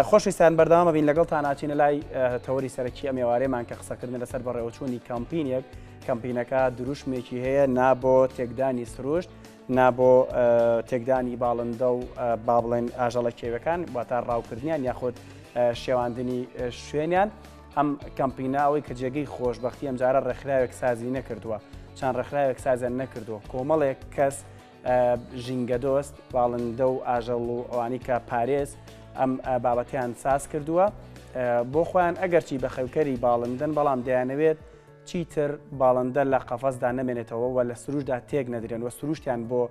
خۆشویستان بەردەوامە بین لەگەڵتان ناچینە لای تەوەری سەرەکی ئەم ئێوارەیەمان کە قسەکردن لەسەر بەڕێوەچوونی کەمپینێک کەمپینەکە دروشمێکی هەیە نابۆ تێکدانی سروشت نابۆ تێکدانی باڵندە و با بڵێن ئاژەڵە کێوەکان واتە ڕاوکردنیان یاخۆت شێواندنی شوێنیان ئەم کەمپیناوەی کە جێگەی خۆشببختی ئەم جارە ڕێکخراوێک سازی نەکردووە چەند ڕێکخراوێک سازیان نەکردووە کۆمەڵێک کەس ژینگە دۆست باڵندە و ئاژەڵ و ئەوانی کە پارێز ئەم بابەتیان ساز کردووە بۆ خۆیان ئەگەرچی بە خەوکەری باڵندن بەڵام دەیانەوێت چیتر باڵندە لە قەفەسدا نەمێنێتەوە و لە سروشدا تێک نەدرێن و سروشتیان بۆ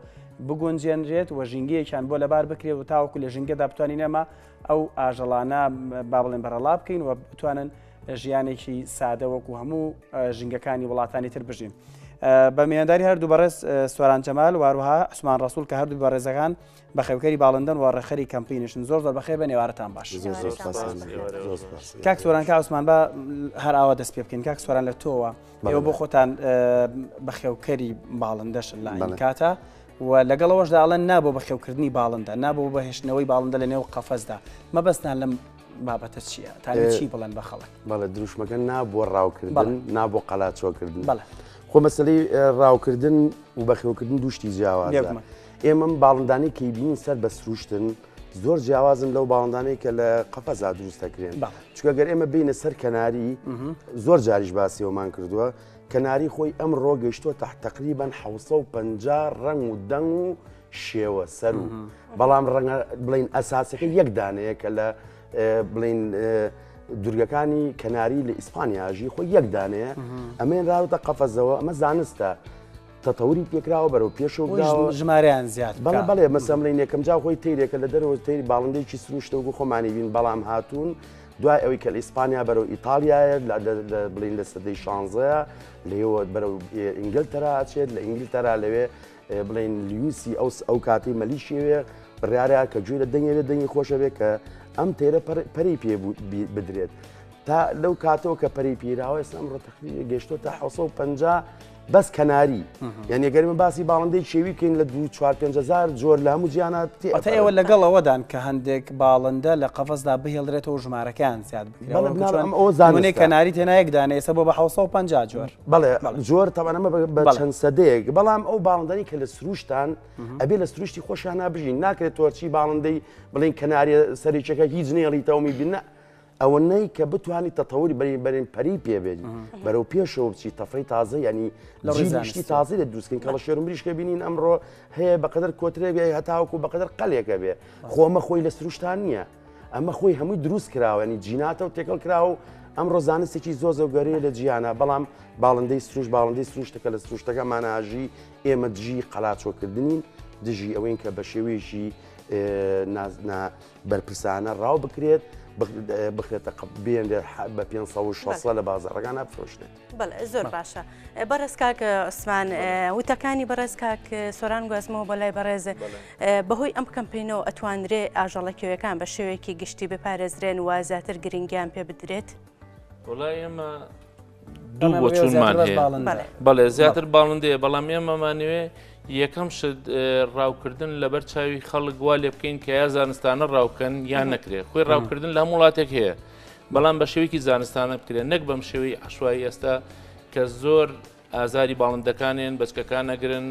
بگونجێنرێت و ژینگەیەکیان بۆ لەبار بکرێت و تاوەکو لە ژینگەدا بتوانین ئەمە ئەو ئاژەڵانە با بڵێن بەرەڵا بکەین و بتوانن ژیانێکی سادە وەکو هەموو ژینگەکانی وڵاتانی تر بژین. بە میێنداری هەردوو بەڕێز سۆران جەمال واروها عوسمان ڕەسوول کە هەردوو بەڕێزەکان بە خێوکەری باڵندن و ڕێخەری کەمپینشن زۆر بەخێر بە نێوارەتان باش. کاک سۆران کا عوسمان بە هەر ئاوا دەست پێ بکەین کاک سۆران لە تۆوە ئێوە بۆ خۆتان بە خێوکەری باڵندەشن لە ئین کاتە و لەگەڵەوەشدا ئەڵێن نابۆ بە خێوکردنی باڵندە نابۆ بەهێشتنەوەی باڵندە لە نێو قەفەسدا مەبەستان لەم بابەتە چییە تا چی بڵێن بە خەڵک؟ بەڵێ دروشمەکە نابۆ ڕاوکردن نابۆ قەلاچۆکردن خۆ مەسەلەی ڕاوکردن و بەخێوکردن دووشتی جیاوازە ئێمە باڵندانەی کەیبینین سەر بە سروشتن زۆر جیاوازن لەو باڵندانەی کە لە قەفەزا دروستەکرێن چونکە گەر ئێمە بینە سەر کەناری زۆر جاریش باسیەوەمان کردووە کەناری خۆی ئەم ڕۆگەیشتووە تقریباً 750 ڕەنگ و دەنگ و شێوە سەر و بەڵام ڕەنگە بڵین ئەساسەکە یەک دانەیە کە لە بڵین دورگەکانی کەناری لە ئیسپانیاژی خۆی یەک دانەیە ئەمێن ڕاوتە قەفەزەوە ئەمە زانستە تەتەوری پێکراوە بەرەو پێشەوە ژمارەیان زیاد بەڵێ مەسەملەی یەکەم جا خۆی تیرێکە لە دەرەوە تیری باڵندێکی سروشتەوە خۆمانی بین بەڵام هاتوون دوای ئەوەی کە لە ئیسپانیا بەرەو ئیتالیایە بڵین لە سەدەی 16 لێوە بەرەو ئینگلتەرا ئاچێت لە ئینگلتەرا لەوێ بڵین لیوسی ئەو کاتی مەلیشیوێ بڕیارەیە کە گوێ لە دەنگێت دەنگی خۆشە بێت کە ئەم تێرە پەری پێ بدرێت تا لەو کاتەوە کە پەری پیراوە ئێستا ئەمڕۆ تقریبا گەیشتۆ تا 750 بەس کەناری یعنی گەرمە باسی باڵندەی شێوی بکەین لە 2-4-5 جۆر لە هەموو جیانات ئێوە لەگەڵ ئەوەدان کە هەندێک باڵندە لە قەفەسدا بهێڵدرێتەوە ژمارەکان زیاد بکرێت کەناری تێنایەک دانێ ئێستا بۆ بە 750 جۆر بەڵێ جۆر تەوانەمە بە چەند سەدەیەک بەڵام ئەو باڵندانی کە لە سروشتان ئەبێ لە سروشتی خۆشیان نابژین ناکرێت تۆرچی باڵندەی بڵین کەناریە سەریچەکە هیچ نێڵیتەوە میبینە ئەوەنەی کە بتوانانی تەتەوری بەرین پەری پێبێت بەرەو پێشەوە بچی تەفری تازە ینی ژیشتی تازی لە دروستکەین کە لە شێرمریشکە بینین ئەمڕۆ هەیە بەقدر کۆترێک هەتاوەکو بەقدر قەلێکە بێ خۆمە خۆی لە سروشتان نییە ئەمە خۆی هەمووی دروست کراوە ینی جیناتە و تێکەڵ کراوە و ئەمڕۆ زانستێکی زۆر زۆرگەرەیە لە جیانە بەڵام باڵندەی سروش باڵندەی سروشتەکە لە سروشتەکە ماناژی ئێمە دژی قەلاچۆکردنین دژی ئەوەین کە بە شێوەیەشی بەرپرسانە ڕاو بکرێت بخرێتە بێن بە 500 لە بازاڕەکان بفرۆشتێت. بەڵێ زۆر باشە. بەڕێز کاک عوسمان وتەکانی بەڕێز کاک سۆران گوازمەوە بە لای بەڕێزە بەهۆی ئەم کەمپینەوە ئەتوانرێ ئاژەڵەکێوەکان بە شێوەیەکی گشتی بپارێزرێن و زیاتر گرنگیان پێ بدرێت؟ وڵای ئێمە دوو بۆ چونمان هەیە بەڵێ زیاتر باڵندەیە بەڵام ئێمەمانوێ یەکەم شت ڕاوکردن لەبەر چاوی خەڵک وا لێ بکەین کە یا زانستانە ڕاوکەن یان نەکرێت خۆی ڕاوکردن لە هەموو وڵاتێک هەیە بەڵام بە شێوەیەکی زانستانە بکرێت نەک بەم شێوەی عەشوایی ئێستا کە زۆر ئازاری باڵندەکانیان بەچکەکان نەگرن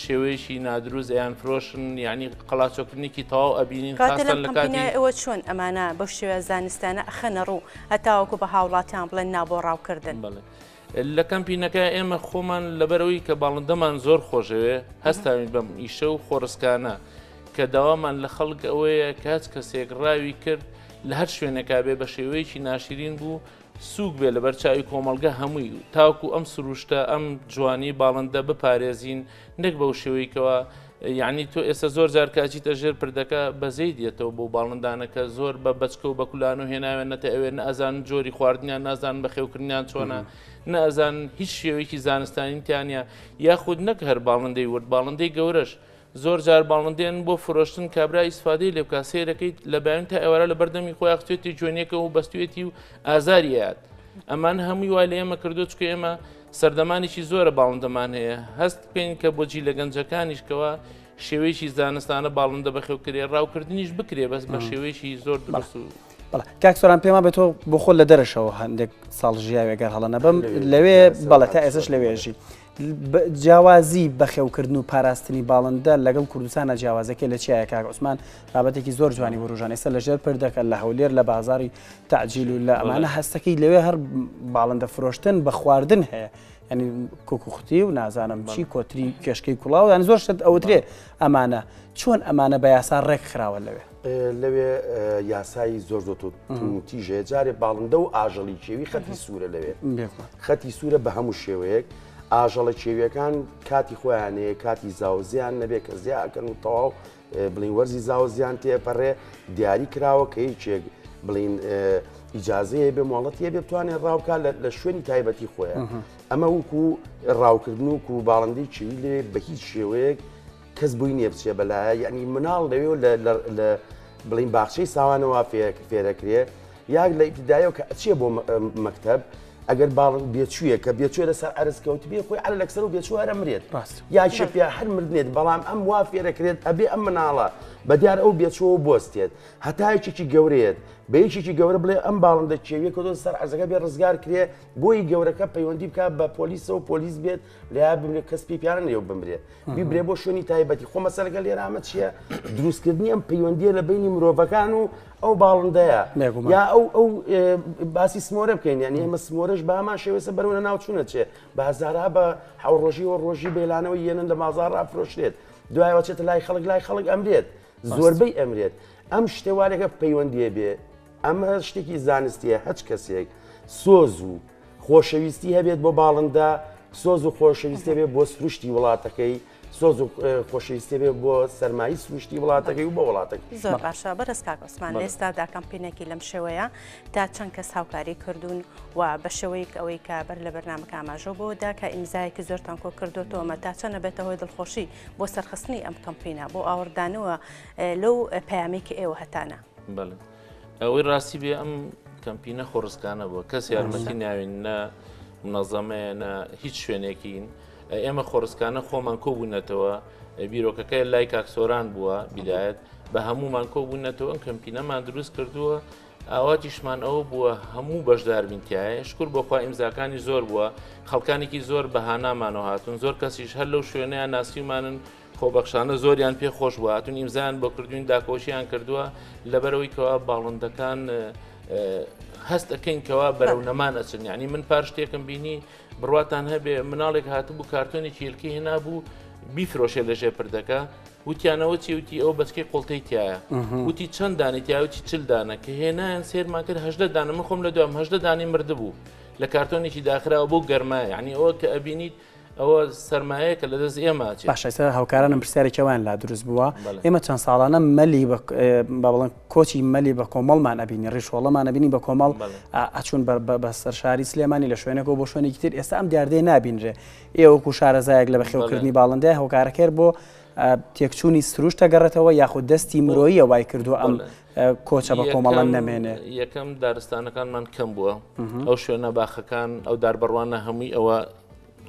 شێوەیەکی نادروست ئەیان فرۆشن یعنی قەلاچۆکردنێکی تەواو ئەبینین خاستن لە کاتی ئەوە چۆن ئەمانە بەو شێوە زانستانە ئەخەنە ڕوو هەتاوەکو بە هاوڵاتیان بڵێن نابۆ ڕاوکردن. لە کەمپینەکە ئێمە خۆمان لەبەرەوەی کە باڵندەمان زۆر خۆشەوێ هەستاوین بەم ئیشە و خۆڕسکانە کە داوامان لە خەڵک ئەوەیە کە هەچ کەسێک ڕاوی کرد لە هەر شوێنێکا بێ بە شێوەیەکی ناشرین بوو سووک بێ لەبەر چاوی کۆمەڵگە هەمووی تاوکو ئەم سروشتە ئەم جوانی باڵندە بپارێزین نەک بەو شێوەیەکەوە یعنی تۆ ئێستا زۆر جار کاچیتە ژێر پردەکە بەزەی دێتەوە بۆ باڵندانەکە زۆر بە بەچکە و بە کولان و هێناوێنەتە ئەوێ نەئەزان جۆری خواردنیان نازان بە خێوکردنیان چۆنە نەئەزان هیچ شێوەیەکی زانستانی تیانە یاخود نەک هەر باڵندەی ورد باڵندەی گەورەش زۆر جار باڵندێن بۆ فرۆشتن کابرا ئیسفادەی لێ بکات سێرەکەیت لە بایون تا ئێوارە لە بەردەمی خۆی ئەخچێتی جوێنێکە و بەستوێتی و ئازاریات ئەمان هەمووی وای لە ئێمە کردو چکە ئێمە سەردەمانێکی زۆرە باڵندەمان هەیە هەست بکەین کە بۆجی لە گەنجەکانیشکەوە شێوەیەکی زانستانە باڵندە بەخێوکرێ ڕاوکردنیش بکرێ بەس بە شێوەیەکی زۆر دروست و بەڵێ کاک سۆران پێما بێت تۆ بۆ خۆ لە دەرەشەوە هەندێک ساڵ ژیاوێگەر هەڵە نەبم لەوێ بەڵێ تا ئێسش لەوێژی جیاوازی بەخێوکردن و پاراستنی باڵندە لەگەڵ کوردستانە جیاوازەکە لە چیایە کاک عوسمان بابەتێکی زۆر جوانی بۆ ڕۆژان ئێستا لەژێر پردەکە لە هەولێر لە بازاری تعجیل و لە ئەمانە هەستەکەی لەوێ هەر باڵندە فرۆشتن بە خواردن هەیە ینی کۆکوختی و نازانم چی کۆتری کێشکەی کوڵاو یان زۆر شت ئەوترێ ئەمانە چۆن ئەمانە بە یاسا ڕێک خراوە لەوێ یاسایی زۆر تیژێ جارێ باڵندە و ئاژەڵی کێوی خەتی سوورە لەوێ خەتی سوورە بە هەموو شێوەیەک ئاژەڵە کێویەکان کاتی خۆیانەیە کاتی زاوزیان نەبێت کە زیاکەن و تەواو بڵین وەرزی زاوزیان تێپەڕێ دیاری کراوە کە هیچێک بڵین ئیجازەیە بێ مۆڵەتیە بێ بتوانێت ڕاوکە لە شوێنی تایبەتی خۆیان ئەمە وەکو ڕاوکردن و باڵندەی چوی لێ بە هیچ شێوەیەک کەس بووی نییە بچێ بەلایە یعنی مناڵ لەوێ لە بڵین باخچەی ساوانەوە فێرەکرێ یاک لە ئیبتیدایەوە کە ئەچێ بۆ مەکتەب ئەگەر باڵند بێچوویە کە بێچوێ لەسەر ئەرزکەوت بێ خۆی عەلە لەکسەر و بێچوو هەرە مرێت یا شەپیا هەر مردنێت بەڵام ئەم وا فێرەکرێت ئەبێ ئەم مناڵە بەدیار ئەو بێچووە بۆستێت هەتایەکێکی گەورەیەت بە یەکێکی گەورە بڵێ ئەم باڵندە کێویە کە سەر ئەرزەکە بێ ڕزگار کرێ بۆی گەورەکە پەیوەندی بکات بە پۆلیسەوە پۆلیس بێت لیا بمرێت کەس پیانە نێو بمرێت بیبرێ بۆ شوێنی تایبەتی خۆ مەسەلەکە لێرە ئەمە چییە دروستکردنی ئەم پەیوەندیە لە بینی مرۆڤەکان و ئەو باڵندەیە یا ئەو باسی سمۆرە بکەین یعنی ئێمە سمۆرەش بە هەمان شێوەیە بەرەونە ناوچوونە چێ بازارا بە حەوڕۆژی و ڕۆژی بێلانەوە یێنن لە مازار ڕافرۆشرێت دوایەوە چێتە لای خەڵک ئەمرێت زۆربەی ئەمرێت ئەم شتێوارێکە پەیوەندیە بێ ئەمە شتێکی زانستیە هەچ کەسێک سۆز و خۆشەویستی هەبێت بۆ باڵندە سۆز و خۆشەویستی بێت بۆ سروشتی وڵاتەکەی سۆز و خۆشەویستی بێت بۆ سەرمایی سروشتی وڵاتەکەی و بۆ وڵاتەکەی زۆر باشە بەرز کاک عوسمان ئێستادا کەمپینێکی لەم شێوەیە تا چەند کەس هاوکاری کردوون و بە شێوەیەک ئەوەی کە بەر لە بەرنامەکە ئاماژە بۆدا کە ئیمزایەکی زۆرتان کۆ کردوتەوە ئەمە تا چەندە بێتە هۆی دڵخۆشی بۆ سەرخستنی ئەم کەمپینە بۆ ئاوردانەوە لەو پەیامێکی ئێوە هەتانە ئەوەی ڕاستی بێ ئەم کەمپینە خۆڕزگانە بووە کەس یارمەتی ناوین نە منەظەمەیە نە هیچ شوێنێکین ئێمە خۆڕزگانە خۆمان کۆبوونەتەوە بیرۆکەکە لای کاکسۆران بووە بیدایەت بە هەمومان کۆبوونەتەوە ئەم کەمپینەمان دروست کردووە ئاواتیشمان ئەوە بووە هەموو بەشداربینتیایە شکر بۆخوا ئیمزاکانی زۆر بووە خەڵکانێکی زۆر بەهانامانەوە هاتون زۆر کەسیش هەر لەو شوێنەیان ناسیمانن خۆبەخشانە زۆریان پێ خۆش بووە هاتون ئیمزان بۆ کردوین داکۆشییان کردووە لەبەرەوەی کەوا باڵندەکان هەست ئەەکەین کەوا بەرەو نەمان ئەچن یعنی من پار شتێکم بینی بڕواتان هەبێ مناڵێک هاتبوو کارتۆنی چیلکی هێنابوو بیفرۆشێ لەژێ پردەکە وتیانەوە چیوتی ئەو بەچکەی قوڵتەی تایە وتی چەند دانی تیاوتی چل دانە کە هێنایان سێرمان کرد هەژدە دانە من خۆم لە دوام هەژدە دانی مردبوو لە کارتۆنێکی داخراوە بۆ گەرمایە یعنی ئەوە کە ئەبینیت ئەوە سەرمایە کە لە دەست ئێمە باشە هاوکارانم پرسیارێکەوەیان لا دروست بووە ئێمە چەند ساڵانە مەلی بەڵێن کۆچی مەلی بە کۆمەڵمان ئەبینی ڕیشۆڵەمان ئەبینی بە کۆمەڵ ئەچوون بە سەرشاری سلێمانی لە شوێنەکە بۆ شوێنێکی تر ئێستا ئەم دیاردەیە نابینرێ ئێوەکو شارەزایەک لە بەخێوکردنی باڵندەیە هاوکارەکەر بۆ تێکچوونی سروشتە گەڕێتەوە یاخود دەستی مرۆیی وای کردووە ئەم کۆچە بە کۆمەڵەن نەمێنێ یەکەم دارستانەکانمان کەم بووە ئەو شوێنە باخەکان ئەو داربڕوانە هەمووی ئەوە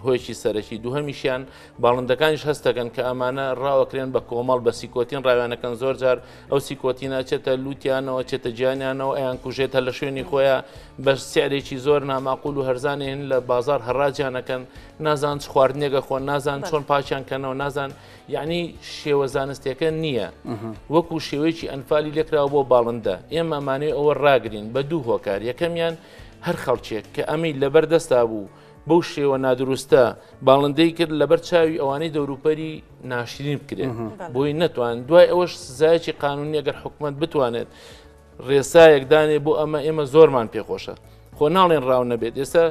هۆیشی سەرەکی دووهەمیشیان باڵندەکانیش هەستەکەن کە ئەمانە ڕاوەکرێن بە کۆمەڵ بە سیکۆتین ڕاوێنەکەن زۆر جار ئەو سیکۆتینە چێتە لووتیانەوە چێتە گیانیانەوە ئەیان کوژێتە لە شوێنی خۆیان بە سیارێکی زۆر ناماقول و هەرزانێن لە بازار هەڕاجیانەکەن نازان چ خواردنێگە خۆن نازان چۆن پاچیان کەنەوە نازان یعنی شێوە زانستیەکە نییە وەکو شێوەیەکی ئەنفالی لێکراوە بۆ باڵندە ئێمە ئەمانەی ئەوە ڕاگرین بە دوو هۆکار یەکەمیان هەر خەڵکێک کە ئەمەی لەبەردەستا بوو بەو شێوە نادروستە باڵندەی کرد لەبەر چاوی ئەوانەی دەوروپەری ناشرین بکرێن بۆی نەتوان دوای ئەوەش سزایەکی قانونی ئەگەر حکومت بتوانێت ڕێسایەکدانێ بۆ ئەمە ئێمە زۆرمان پێخۆشە خۆ ناڵێن ڕاو نەبێت ئێستا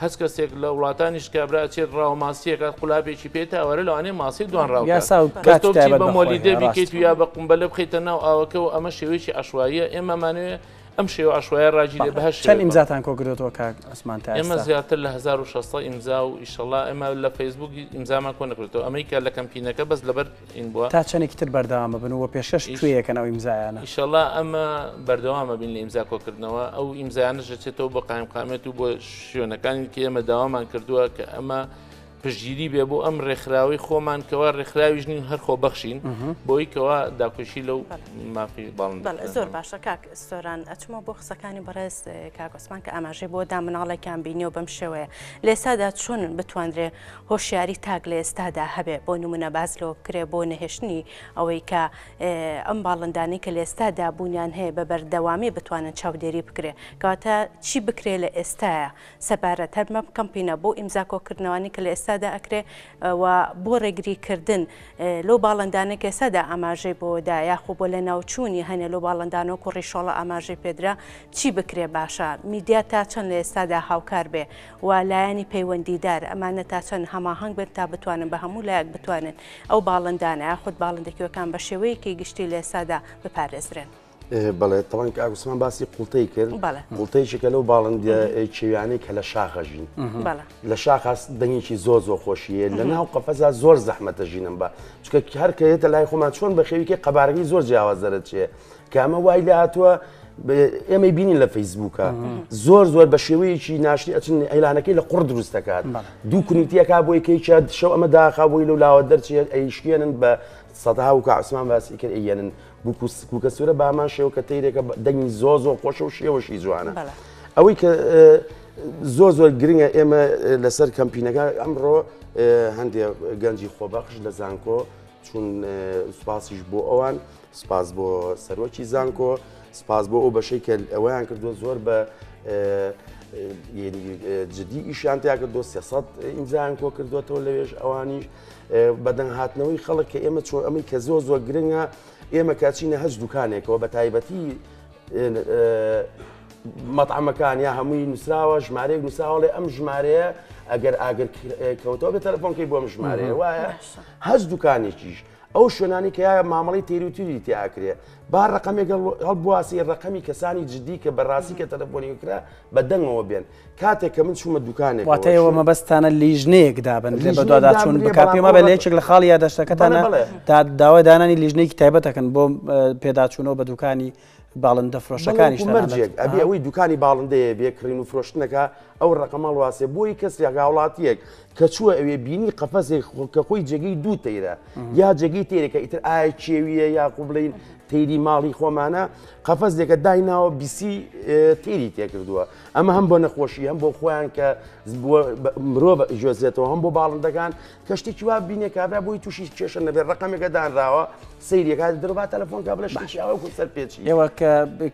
هەست کەسێک لە وڵاتانیش کابراچێت ڕاو ماسیەکە قولاپێکی پێێتە ئەوەرە لەوانێ ماسی دوان ڕاوکەی بە مۆلی دەبیکەیت و یا بە قومبەلە بخیتە ناو ئاوەکە و ئەمە شێوەیەکی عشواییە ئێمەمانوێت ئەم شێوە عشوایە ڕاجی لێ بەهش چەند ئیمزاتان کۆگرێتەوە کاک عوسمان تا ئێمە زیاتر لە 1600 ئیمزا و ئیشەڵا ئێمە لە فەیسبوک ئیمزامان کۆ نەکرێتەوە ئەمریکا لە کەمپینەکە بەس لەبەر این بووە تا چەندێکی تر بەردەوامە بنەوە پێشەش کوێیەکەن ئەو ئیمزایانە ئیشەڵا ئەمە بەردەوامە بین لە ئیمزا کۆکردنەوە ئەو ئیمزایانە ژەچێتەوە بە قایمقامێت و بۆ شوێنەکانی کە ئێمە داوامان کردووە کە ئەمە پشگیری بێ بۆ ئەم ڕێکخراوی خۆمان کەوا ڕێکخراویش نین هەر خۆ بەخشین بۆی کەوا داکۆشی لەو مافی باڵندە. زۆر باشە کاک سۆران ئەچمە بۆ قسەکانی بەڕێز کاکۆسمان کە ئاماژەی بۆ دامناڵێکیان بینیەوە بەم شێوەیە لە ئێستادا چۆن بتوانرێ هۆشیاری تاک لە ئێستادا هەبێ بۆ نمونە باز لەوە بکرێ بۆ نەهێشتنی ئەوەی کە ئەم باڵندانی کە لە ئێستادا بوونیان هەیە بە بەردەوامی بتوانن چاودێری بکرێ کەواتە چی بکرێ لە ئێستاە سەبارەت هەرمە کەمپینە بۆ ئیمزاکۆکردنەوەی کە لە ئێستادا ئەکرێ و بۆ ڕێگریکردن لۆ باڵندانێک ئێستادا ئاماژەی بۆدا یاخۆ بۆ لە ناوچوونی هەنێ لۆ باڵندانەوە کوڕی شۆڵە ئاماژەی پێدرا چی بکرێ باشە میدیا تا چەند لە ئێستادا هاوکار بێ و لایەنی پەیوەندیدار ئەمانە تا چەند هەماهەنگ بن تا بتوانن بە هەموو لایەک بتوانن ئەو باڵندانە یاخود باڵندێکیەکان بە شێوەیەکی گشتی لە ئێستادا بپارێزرێن. بەڵێ تەوان کە ئاگوستمان باسی قوڵتەی کرد قوڵتەیەکە لەو باڵندە کێویانەی کە لە شاخەژین لە شاخاس دەنگێکی زۆر زۆر خۆشیە لە ناو قەفەزا زۆر زەحمەتە ژینم بە چکە هەر کەیتە لای خۆمان چۆن بە خێویکە قەبارەکەی زۆر جیاوازەرە چێ کە ئەمە وای لە هاتووە ئێمە بینین لە فەیسبووکە زۆر بە شێوەیەکی ناشتی ئەچن ئەیلانەکەی لە قوڕ دروست دەکات دوو کونیتیەکە بۆی کەیچە شەو ئەمە داخا بۆی لەو لاوە دەرچێت ئەیشکێنن بە سەدها و کە عوسمان باسی کرد ئەیەنن کوکە سوورە بامان شێوە کە تەیرێکە دەنگی زۆر خۆشە و شێوەشی جوانە ئەوەی کە زۆر گرنگە ئێمە لەسەر کەمپینەکە ئەمڕۆ هەندێک گەنجی خۆبەخش لە زانکۆ چون سوپاسیش بۆ ئەوان سپاس بۆ سەرۆکی زانکۆ سپاس بۆ ئەو بەشەی کە ئەوەیان کردو زۆر بە جدی ئیشیان تیا کردو 300 ئیمزایان کۆ کردوێتەوە لەوێژ ئەوانیش بەدەنگ هاتنەوەی خەڵک کە ئێمە چۆن ئەمەی کە زۆر گرنگە ئێمە کاچینە هەج دوکانێکەوە بە تایبەتی مەطعمەکان یا هەمووی نووسراوە ژمارەیەک نووسراوەڵێ ئەم ژمارەیە ئەگەر ئاگر کەوتەوە بێت تەلەفۆنکەی بۆ ژمارەیە وایە هەز دوکانێکیش ئەو شوێنانی کە یایە مامەڵی تێری و توری تیاکرێ با ڕقەمێک هەڵبواسی ڕقەمی کەسانی جدی کە بەڕاستی کە تەلەفۆنی کرا بە دەنگەوە بێن کاتێک کە من چوومە دوکانێک واتەیەوە مەبەستانە لیژنەیەک دابن لێ بە دوواداچوون بکاپیمە بە لێچێک لە خاڵی یادەشتەکەتانە تا داوای دانانی لیژنەیەکی تایبەتەکەن بۆ پێداچوونەوە بە دوکانی باڵندە فرۆشتەکانی مەرجێک ئەبێ ئەوەی دوکانی باڵندەیە بێ کڕین و فرۆشتنەکە ئەو ڕقەمەڵ واسێ بۆی کەسێک هاوڵاتیەک کە چووە ئەوێ بینی قەفەسێک کە خۆی جێگەی دوو تەیرە یا جێگەی تێرێکە ئیتر ئایا کێویە یا قوبڵین تێری ماڵی خۆمانە قەفەسێکە دایناوە بیسی تێری تێکردووە ئەمە هەم بۆ نەخۆشی هەم بۆ خۆیان کە مرۆڤ ژۆزێتەوە هەم بۆ باڵندەکان کە شتێکی وا بینێ کابرا بۆی تووشی کێشە نەبێت ڕقەمێکە دانراوە سەیرێکات دەرەبات تەلەفۆنکە بڵە شتێکیاوە سەر پێچی ئێوە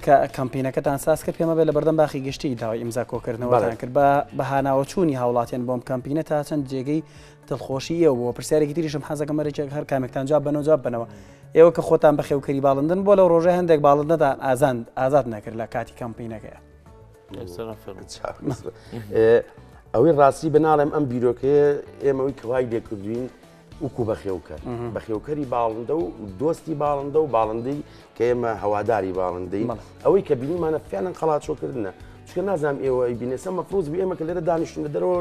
کە کەمپینەکەتان ساز کرد پێمە بێت لە بەردەم باخی گشتی داوای ئیمزا کۆکردنەوەتان کرد بە هاناوەچوونی هاوڵاتیان بۆم کەمپینە تا چەند جێگەی دڵخۆشی ئێوە بۆ پرسیارێکی تریشم حەزەکە مەرێکێک هەر کامێکتان جواب بنەوە جواب بنەوە ئێوە کە خۆتان بە خێوکەری باڵندن بۆ لەو ڕۆژە هەندێک باڵندەتان ئازاد نەکرد لە کاتی کەمپینەکەیە ئەوەی ڕاستی بناڵێم ئەم بیرۆکەیە ئێمەوەی کەوای لێکردوین وکو بەخێوکە بەخێوکەری باڵندە و دۆستی باڵندە و باڵندەی کە ئێمە هەواداری باڵندەی ئەوەی کە بینیمانە فیانن قەڵاچۆکردنە چکە نازانم ئێوە بینێسە مەفرۆز بێ ئێمە کە لێرە دانیشتونە دەرەوە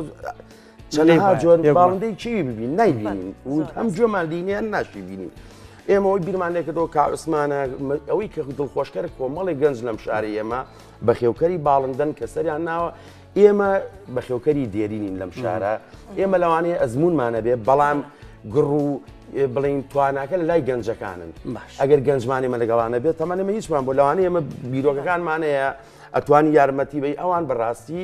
چەندها جۆر باڵندەی چی ببین نایبینین و ئەم جۆمان دینیان ناشی بینین ئێمەوەی بیرمان لێکردەوە کاعوسمانە ئەوەی کە دڵخۆشکەر کۆمەڵی گەنج لەم شاری ئێمە بەخێوکەری باڵندەن کە سەریان ناوە ئێمە بەخێوکەری دێرینین لەم شارە ئێمە لەوانەیە ئەزمونمانە بێ بەڵام گڕ و بڵین تواناکە لە لای گەنجەکانن ئەگەر گەنجمانێمە لەگەڵانە بێت تەمەنێمە هیچمان بۆ لەوانەیە ئێمە بیرۆکەکانمانەیە ئەتوانی یارمەتی بەی ئەوان بەڕاستی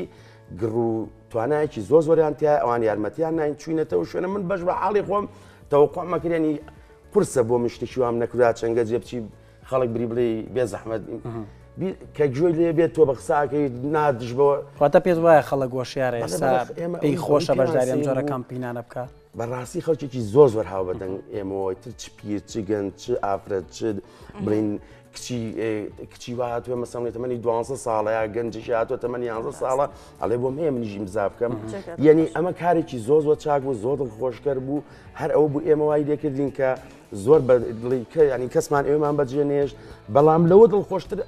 گڕ و توانایەکی زۆریان تیا ئەوان یارمەتیان ناین چوینەتەوە شوێنە من بەش بە حاڵی خۆم تەوەقۆمەکرێنی قورسە بۆ مشتێکی وام نەکرا چەنگە جێبچی خەڵک بری بڵێ بێ زەحمەت کە گوێی لێ بێت تۆ بە قساکەی نادش بەوە واتە پێت وایە خەڵک گۆشیارە ئێستا پێی خۆشە بەشداری ئەم جۆرە کەمپینانە بکە بەڕاستی خەڵکێکی زۆر هاو بەدەنگ ئێمەوەی تر چ پیر چ گەنج چ ئافرەت چ بڵین کچی وا هاتووە مەسەڵی تەمەنی 12 ساڵە یا گەنجشی هاتووە تەمەنی 11 ساڵە ئەڵێ بۆم هەیە منیژیم بزا بکەم یعنی ئەمە کارێکی زۆر چاک بوو زۆر دڵخۆشکەر بوو هەر ئەو بوو ئێمە وای لێکردین کە زۆر بەڵیکە ینی کەسمان ئێوەمان بەجێنێژ بەڵام لەوە دڵخۆشتر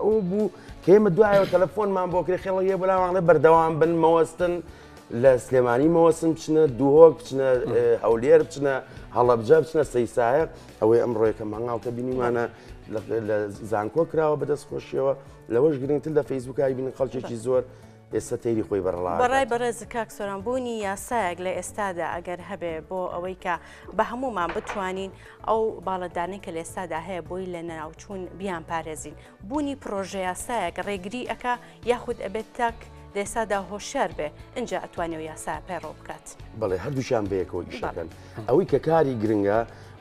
ئەو بوو کە ئێمە دوایەوە تەلەفۆنمان بۆ کرێ خێڵە بەلاوانڵێ بەردەوام بن مەوەستن لە سلێمانی مەوەسم بچنە دووهۆک بچنە هەولێر بچنە هەڵەبجە بچنە سەیسایە ئەوەی ئەم ڕۆیەکە مانگاوکە بینیمانە لە زانکۆ کراوە بەدەستخۆشیەوە لەوەش گرنگتر لە فەیسبووکای بینن خەڵکێکی زۆر ئێستا تەیری خۆی بەرڵا بەڕای بەڕێز کاک سۆران بوونی یاسایەک لە ئێستادا ئەگەر هەبێ بۆ ئەوەی کە بە هەمومان بتوانین ئەو باڵەدانەی کە لە ئێستادا هەیە بۆی لە ناوچوون بیان پارێزین بوونی پرۆژە یاسایەک ڕێگری ئەکا یاخود ئەبێت تاک لێسادا هۆشیار بێ اینجا ئەتوانێت یاسا پەیڕۆ بکات بەڵێ هەردووشیان بەیەکەوە ئیشەکەن ئەوەی کە کاری گرنگە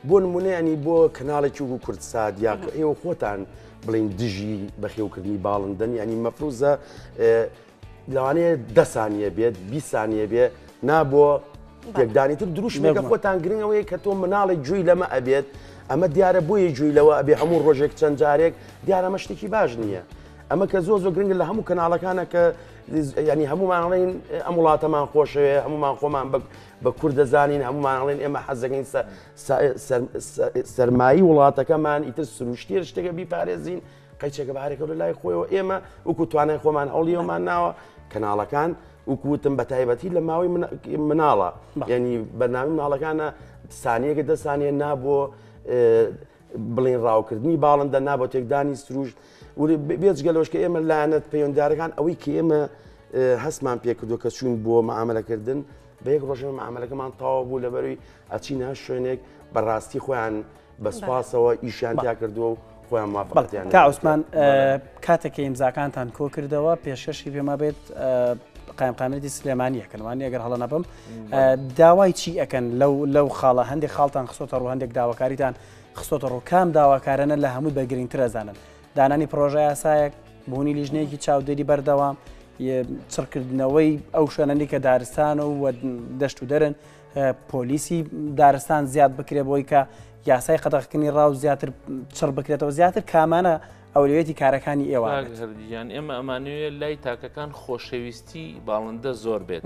بۆ نمونەیانی بۆ کەناڵێکی و کوردستاد یا ئێوە خۆتان بڵین دژی بەخێوکردنی باڵندن ینی مەفروزە لەوانەیە 10 سانیە بێت 20 سانیە بێ نابۆ تێکدانیتر دروشمێکە خۆتان گرنگەوەی کە تۆ مناڵی جووی لەمە ئەبێت ئەمە دیارە بۆیە جووی لەوە ئەبێ هەموو ڕۆژێک چەند جارێک دیارە ئەمە شتێکی باش نییە ئەمە کە زۆر گرنگە لە هەموو کەناڵەکانە کە ینی هەمومانڵین ئەم وڵاتەمان خۆشەوێ هەمومان خۆمان بە کورد دەزانین هەمومانڵێن ئێمە حەزەکەین سەرمایی وڵاتەکەمان ئیتر سروشتیە شتێکە بیپارێزین قەیچێکە بەهارێکە لە لای خۆیەوە ئێمە وەکو توانای خۆمان هەوڵیەوەمان ناوە کەناڵەکان وکوتم بە تایبەتی لە ماوەی مناڵە ینی بەنامی مناڵەکانە سانیەکە 10 سانیە نابۆ بڵین ڕاوکردنی باڵندە نابۆ تێکدانی سروشت بێجگەلەوەش کە ئێمە لایەنەت پەیوەنددارەکان ئەوەی کە ئێمە هەستمان پێکردو کە چوون بۆ مەعاملەکردن بە یەک ڕۆژەمە مەعاملەکەمان تەواو بوو لەبەروی ئەچینە شوێنێک بەڕاستی خۆیان بەسپاسەوە ئیشیان تا کردووە و خۆیان موافقەتیان کا عوسمان کاتێککە ئیمزاکانتان کۆ کردەوە پێشکەشی پێما بێت قایمقامەتی سلێمانی ئەەکەنوانی ئەگەر هەڵە نەبم داوای چی ئەەکەن لەو خاڵە هەندێک خاڵتان خستۆتە ڕوو هەندێک داواکاریتان خستۆتە ڕوو کام داواکارانە لە هەمووی بەگرنگتر ئەزانن دانانی پرۆژە یاسایەک بوونی لیژنەیەکی چاودێری بەردەوام چڕکردنەوەی ئەو شوێنەی کە دارستان و دەشت و دەرن پۆلیسی دارستان زیاد بکرێ بۆی کە یاسای قەدەغکردنی ڕاو زیاتر چڕ بکرێتەوە زیاتر کامانە ئەولوێتی کارەکانی ئێوەیان ئێمە ئەمانوێت لای تاکەکان خۆشەویستی باڵندە زۆر بێت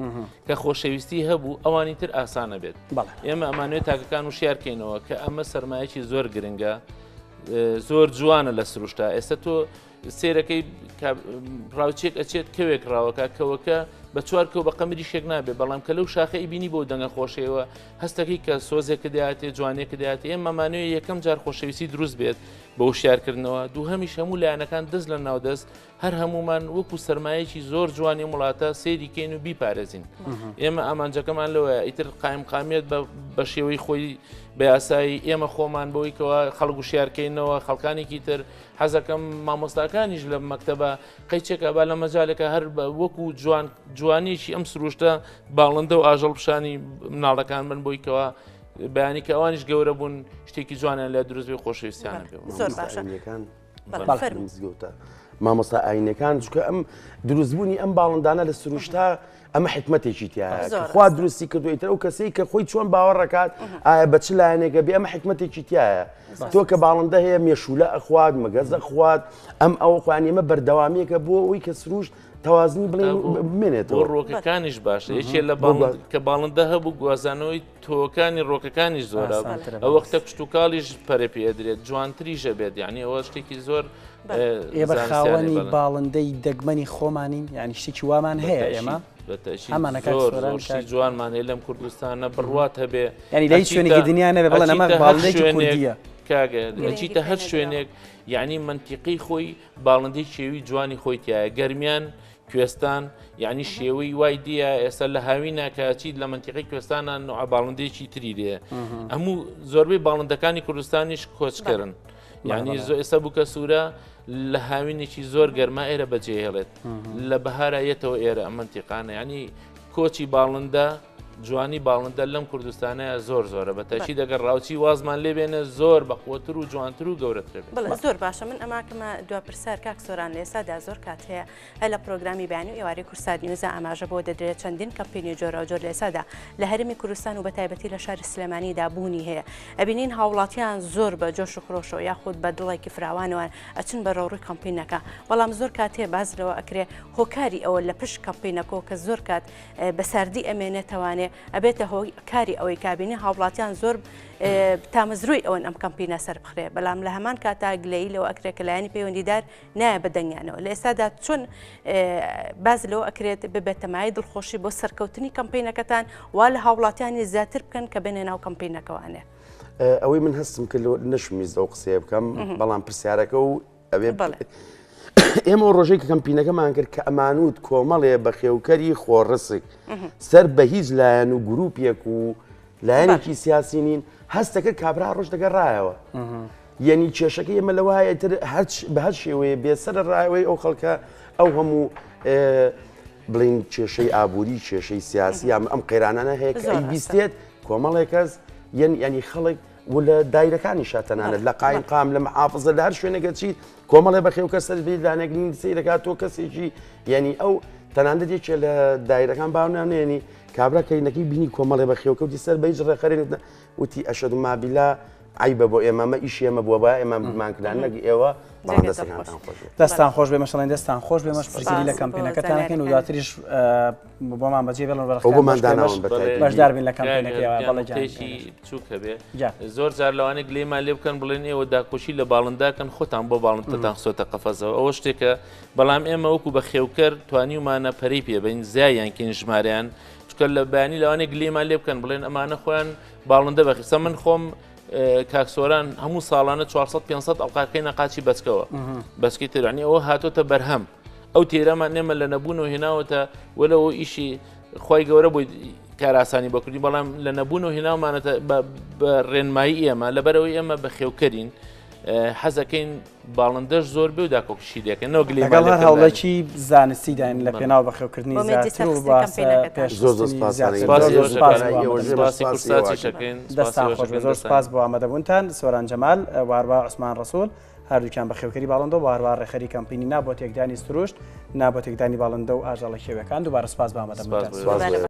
کە خۆشەویستی هەبوو ئەوانی تر ئاسانە بێت ئێمە ئەمانوێت تاکەکان وشیارکەینەوە کە ئەمە سەرمایەکی زۆر گرنگە زۆر جوانە لە سروشتا ئێستا تۆ سێرەکەی ڕاوچێک ئەچێت کەوێک ڕاوەکە کەوەکە بە چوارکەوە بە قەمری شێک نابێت بەڵام کە لەو شاخەی بینی بۆ دەنگە خۆشەوە هەستەکەی کە سۆزێکە دەیاتێ جوانێکە دەیاتێ ئێمەمانوێت یەکەم جار خۆشەویستی دروست بێت بە وشیارکردنەوە دوو هەمیش هەموو لایەنەکان دەست لە ناودەست هەر هەمومان وەکو سەرمایەکی زۆر جوانی وڵاتە سێریکەین و بیپارێزین ئێمە ئامانجەکەمان لەوە ئیتر قایمقامیت بە شێوەی خۆی بە یاسایی ئێمە خۆمان بۆیکەوە خەڵک وشیارکەینەوە خەڵکانێکی تر حەزەکەم مامۆستاکانیش لە مەکتەبە قەیچێکە با لە مەجالێکە هەر وەکو جوانیشی ئەم سروشتە باڵندە و ئاژەڵ پیشانی مناڵەکان من بۆیکەوە بەیانی کە ئەوانیش گەورە بوون شتێکی جوانیان لە دروست بێ خۆشەویستیانە بێ زۆر باشە مامۆستا ئاینەکان چکە ئەم دروستبوونی ئەم باڵندانە لە سروشتا ئەمە حکمەتێکی تایە خوا دروستی کردویتر ئەو کەسەی کە خۆی چۆن باوەڕەکات ئایا بە چ لایەنێکە بێ ئەمە حکمەتێکی تایە تۆ کە باڵندە هەیە مێشولە ئەخوات مەگەزە خوات ئەم ئەوە خوان ئێمە بەردەوامیەکە بۆ ئەوی کە سروشت تەوازنی بمێنێتەوە ڕۆکەکانیش باشە یەکێ لە کە باڵندە هەبوو گوازانەوەی تۆکانی ڕۆکەکانیش زۆرە ئەو وەختە پشت و کاڵیش پەرە پێدرێت جوانتریژە بێت یعنی ئەوە شتێکی زۆر ئێمە خاوەنی باڵندەی دەگمەنی خۆمانین یعنی شتێکی وامان هەیە ئێمە هەمانەکەشی جوانمانێ لەم کوردستانە بڕوات هەبێ ینی لای شوێنێکی دنیاە بێ بڵێن ئەمە باڵندێکی کوردیە کاگە ئەچیتە هەر شوێنێک یعنی منتیقی خۆی باڵندەی شێوی جوانی خۆی تایە گەرمیان کوێستان یعنی شێوەی وای دیە ئێستا لە هاوی ناکاچیت لە منتیقی کوێستانە نوع باڵندێکی تری دێ هەموو زۆربەی باڵندەکانی کوردستانیش کۆچکردن یعنی ئێستا بووکە سوورە لە هاوینێکی زۆر گەرما ئێرە بەجێهێڵێت لە بەهارایەتەوە ئێرە ئەم منتیقانە ینی کۆچی باڵندە جوانی باڵندە لەم کوردستانەیە زۆر زۆرە بە تەشی دەگەر ڕاوچی وازمان لێبێنە زۆر بەقوتر و جوانتر و گەورەتر بڵێ زۆر باشە من ئەماکەمە دو پرسیار کاک سۆران لە ئێستادا زۆر کات هەیە هە لە پرۆگرامی بەیانی و ئێوارەی کورسات نیوزە ئاماژە بۆ دەدرێت چەندین کەمپینی جۆرە و جۆر لە ئێستادا لە هەرمی کوردستان و بەتایبەتی لە شاری سلێمانیدا بوونی هەیە ئەبینین هاوڵاتیان زۆر بە جۆش و خرۆشەوە یاخود بە دڵێکی فراوانەوە ئەچن بە ڕۆڕووی کەمپینەکە بەڵام زۆر کات هەیە بازرەوە ئەکرێ هۆکاری ئەوە لە پشت کەمپینەکە کە زۆر کات بەساردی ئەمێنێتەوانێ ئەبێتە هۆی کاری ئەوەی کابینی هاوڵاتیان زۆر تامەزروی ئەوەن ئەم کەمپینە سەر بخرێ بەڵام لە هەمان کاتا گلەیی لەوە ئەکرێت کە لایەنی پەیوەندیدار نایە بەدەنگیانەوە لە ئێستادا چۆن باز لەوە ئەکرێت ببێتەمای دڵخۆشی بۆ سەرکەوتنی کەمپینەکەتان وا لە هاوڵاتیانی زیاتر بکەن کە بێنێ ناو کەمپینەکەوانێ ئەوەی من هەستم کرد نەشمیست ئەو قسێ بکەم بەڵام پرسیارەکە و ئەوێ ئێمە ڕۆژێک کە کەمپینەکەمان کرد کە ئەمانوت کۆمەڵێ بە خێوکەری خۆڕسک سەر بە هیچ لایەن و گروپێک و لایەنێکی سیاسی نین هەستەکرد کابرا ڕۆژ دەگەڕایەوە یعنی کێشەکە ئێمە لەوایە تر بە هەر شێوەیە بێسەر ڕایەوەی ئەو خەڵکە ئەو هەموو بڵین کێشەی ئابووری کێشەی سیاسی ئەم قەیرانانە هەیە کە ئەی بیستێت کۆمەڵێک کەس ینی خەڵک و لە دایرەکانی شاتەنانە لە قایم قام لە محافظە لە هەر شوێنەکە چیت کۆمەڵێ بەخێو کەس سەربی دانێکنی سی دەکات تۆ کەسێکی ینی ئەو تەناندە دێکێ لە دایرەکان باونانێنی کابرا کەینەکەی بینی کۆمەڵێ بەخێوکەوتی سەر بەیج ڕێخەرێنێت وتی ئەشەد مابیلا عیبە بۆ ئێمەمە ئیش ئێمە بووە بە ئێمە بمانکردان نەگە ئێوە دەستان خۆش بێ مەشڵێن دەستان خۆش بێ مەش پرسیری لە کەمپینەکەتانەکەن و دواتریش بۆمان بەجێ بێڵن بەشدار بین لە کەمپینەکەیەوە بەڵێجانێکی چووکە بێ زۆر جار لەوانێک لێمان لێ بکەن بڵێن ئێوە داکۆشی لە باڵنداکەن خۆتان بۆ باڵندتان خسۆتە قەفەزەوە ئەوە شتێکە بەڵام ئێمە وەکو بە خێوکەر توانیومانە پەرەی پێبین زایانکەین ژمارەیان چکە لە بەیانی لەوانێک لێمان لێ بکەن بڵێن ئەمانە خۆیان باڵندە بەخیسە من خۆم کاکسۆران هەموو ساڵانە 400-500 ئەڵقاکەی نەقاچی بەچکەوە بەسکی ترانی ئەوە هاتۆتە بەرهەم ئەو تێرەمان نێمە لە نەبوون و هێناوەتە وەلەوە ئیشی خی گەورە بۆی کاراسانی بەکردی بەڵام لە نەبوون و هێناومانەتە بە ڕێنمایی ئێمە لەبەرەوەی ئێمە بە خێوکەرین حەزەکەین باڵندەش زۆر بێ و داکۆکشی دەکەن لەگەڵ هەوڵێکی زانستیداین لە پێناو بەخێوکردنی دەستان خۆش زۆر سپاس بۆ ئامادەبوونتان سۆران جەمال واروا عوسمان ڕەسوول هەردووکیان بە خێوکەری باڵندە و هەروە ڕێخەری کەمپینی نابۆ تێکدانی سروشت نابۆ تێکدانی باڵندە و ئاژەڵە خێوەکان دووبارە سپاس بە ئامادەبوونتان.